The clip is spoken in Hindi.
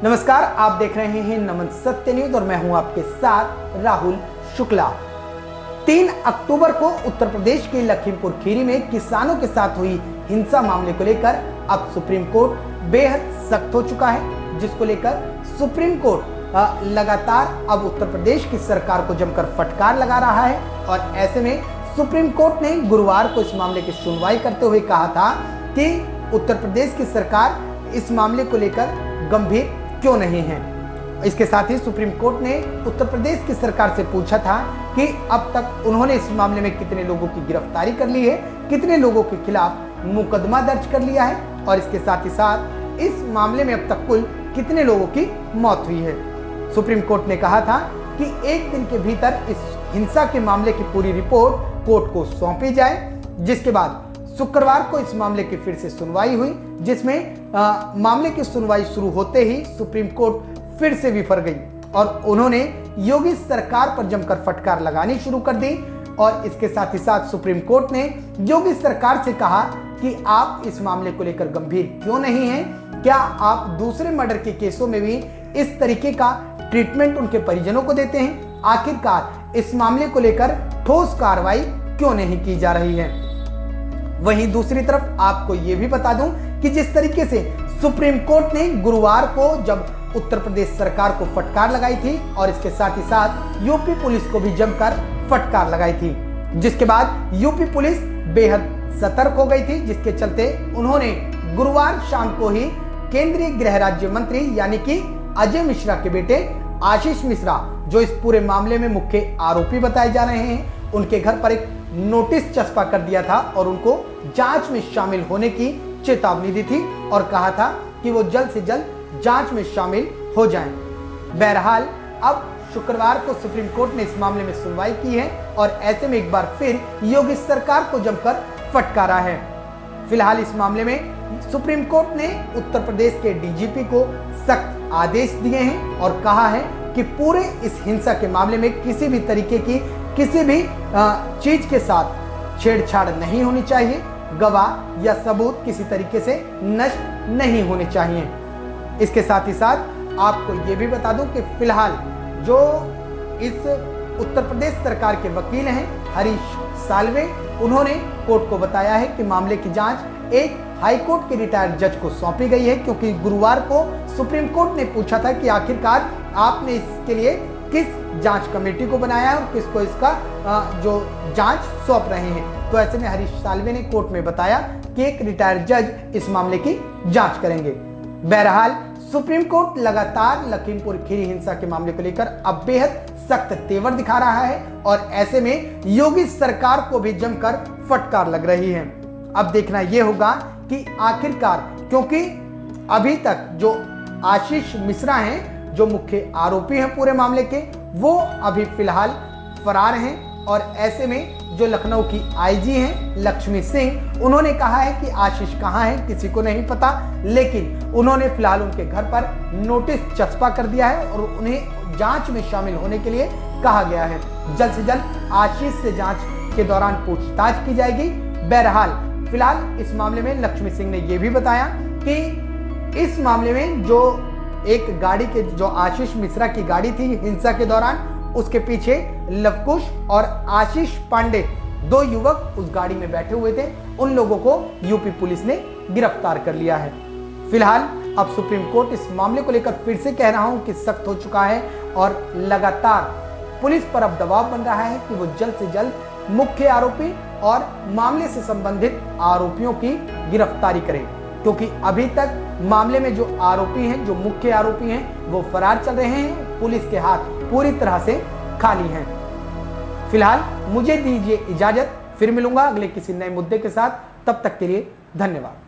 नमस्कार, आप देख रहे हैं नमन सत्य न्यूज और मैं हूं आपके साथ राहुल शुक्ला। 3 अक्टूबर को उत्तर प्रदेश के लखीमपुर खीरी में किसानों के साथ हुई हिंसा मामले को लेकर अब सुप्रीम कोर्ट बेहद सख्त हो चुका है, जिसको लेकर सुप्रीम कोर्ट लगातार अब उत्तर प्रदेश की सरकार को जमकर फटकार लगा रहा है। और ऐसे में सुप्रीम कोर्ट ने गुरुवार को इस मामले की सुनवाई करते हुए कहा था कि उत्तर प्रदेश की सरकार इस मामले को लेकर गंभीर क्यों नहीं है। इसके साथ ही सुप्रीम कोर्ट ने उत्तर प्रदेश की सरकार से पूछा था कि अब तक उन्होंने इस मामले में कितने लोगों की गिरफ्तारी कर ली है, कितने लोगों के खिलाफ मुकदमा दर्ज कर लिया है और इसके साथ ही साथ इस मामले में अब तक कुल कितने लोगों की मौत हुई है। सुप्रीम कोर्ट ने कहा था कि 1 दिन के भीतर इस हिंसा के मामले की पूरी रिपोर्ट कोर्ट को सौंपी जाए, जिसके बाद शुक्रवार को इस मामले की फिर से सुनवाई हुई, जिसमें मामले की सुनवाई शुरू होते ही सुप्रीम कोर्ट फिर से विफर गई और उन्होंने योगी सरकार पर जमकर फटकार लगानी शुरू कर दी। और इसके साथ ही साथ सुप्रीम कोर्ट ने योगी सरकार से कहा कि आप इस मामले को लेकर गंभीर क्यों नहीं हैं? क्या आप दूसरे मर्डर के केसों में भी इस तरीके का ट्रीटमेंट उनके परिजनों को देते हैं? आखिरकार इस मामले को लेकर ठोस कार्रवाई क्यों नहीं की जा रही है? वहीं दूसरी तरफ आपको यह भी बता दूं कि जिस तरीके से सुप्रीम कोर्ट ने गुरुवार को जब उत्तर प्रदेश सरकार को फटकार लगाई थी और इसके साथ ही साथ यूपी पुलिस को भी जमकर फटकार लगाई थी, जिसके बाद यूपी पुलिस बेहद सतर्क हो गई थी, जिसके चलते उन्होंने गुरुवार शाम को ही केंद्रीय गृह राज्य मंत्री यानी कि अजय मिश्रा के बेटे आशीष मिश्रा, जो इस पूरे मामले में मुख्य आरोपी बताए जा रहे हैं, उनके घर पर एक नोटिस चस्पा कर दिया था और उनको जांच में शामिल होने की चेतावनी दी थी और कहा था कि वो जल्द से जल्द जांच में शामिल हो जाएं। बहरहाल अब शुक्रवार को सुप्रीम कोर्ट ने इस मामले में सुनवाई की है और ऐसे में एक बार फिर योगी सरकार को जमकर फटकारा है। फिलहाल इस मामले में सुप्रीम कोर्ट ने उत्तर प्रदेश के डीजीपी को सख्त आदेश दिए हैं और कहा है कि पूरे इस हिंसा के मामले में किसी भी तरीके की किसी भी चीज के साथ छेड़छाड़ नहीं होनी चाहिए, गवाह या सबूत किसी तरीके से नष्ट नहीं होने चाहिए। इसके साथ ही साथ आपको ये भी बता दूं कि फिलहाल जो इस उत्तर प्रदेश सरकार के वकील हैं हरीश साल्वे, उन्होंने कोर्ट को बताया है कि मामले की जांच एक हाईकोर्ट के रिटायर्ड जज को सौंपी गई है, क्योंकि गुरुवार को सुप्रीम कोर्ट ने पूछा था कि आखिरकार आपने इसके लिए किस जांच कमेटी को बनाया है और किसको इसका जो जांच सौंप रहे हैं। तो ऐसे में हरीश साल्वे ने कोर्ट में बताया कि एक रिटायर्ड जज इस मामले की जांच करेंगे। बहरहाल सुप्रीम कोर्ट लगातार लखीमपुर खीरी हिंसा के मामले को लेकर अब बेहद सख्त तेवर दिखा रहा है और ऐसे में योगी सरकार को भी जमकर फटकार लग रही है। अब देखना यह होगा कि आखिरकार, क्योंकि अभी तक जो आशीष मिश्रा हैं, जो मुख्य आरोपी हैं पूरे मामले के, वो अभी फिलहाल फरार हैं और ऐसे में जो लखनऊ की आईजी हैं लक्ष्मी सिंह, उन्होंने कहा है कि आशीष कहाँ है किसी को नहीं पता, लेकिन उन्होंने फिलहाल उनके घर पर नोटिस चस्पा कर दिया है और उन्हें जांच में शामिल होने के लिए कहा गया है। जल्द से जल्द आशीष से जांच के दौरान पूछताछ की जाएगी। बहरहाल फिलहाल इस मामले में लक्ष्मी सिंह ने यह भी बताया कि इस मामले में जो एक गाड़ी के जो आशीष मिश्रा की गाड़ी थी हिंसा के दौरान, उसके पीछे लवकुश और आशीष पांडे 2 युवक उस गाड़ी में बैठे हुए थे। उन लोगों को यूपी पुलिस ने गिरफ्तार कर लिया है। फिलहाल अब सुप्रीम कोर्ट इस मामले को लेकर फिर से कह रहा हूं कि सख्त हो चुका है और लगातार पुलिस पर अब दबाव बन रहा है कि वो जल्द से जल्द मुख्य आरोपी और मामले से संबंधित आरोपियों की गिरफ्तारी करें, क्योंकि अभी तक मामले में जो आरोपी हैं, जो मुख्य आरोपी हैं, वो फरार चल रहे हैं। पुलिस के हाथ पूरी तरह से खाली हैं। फिलहाल मुझे दीजिए इजाजत, फिर मिलूंगा अगले किसी नए मुद्दे के साथ। तब तक के लिए धन्यवाद।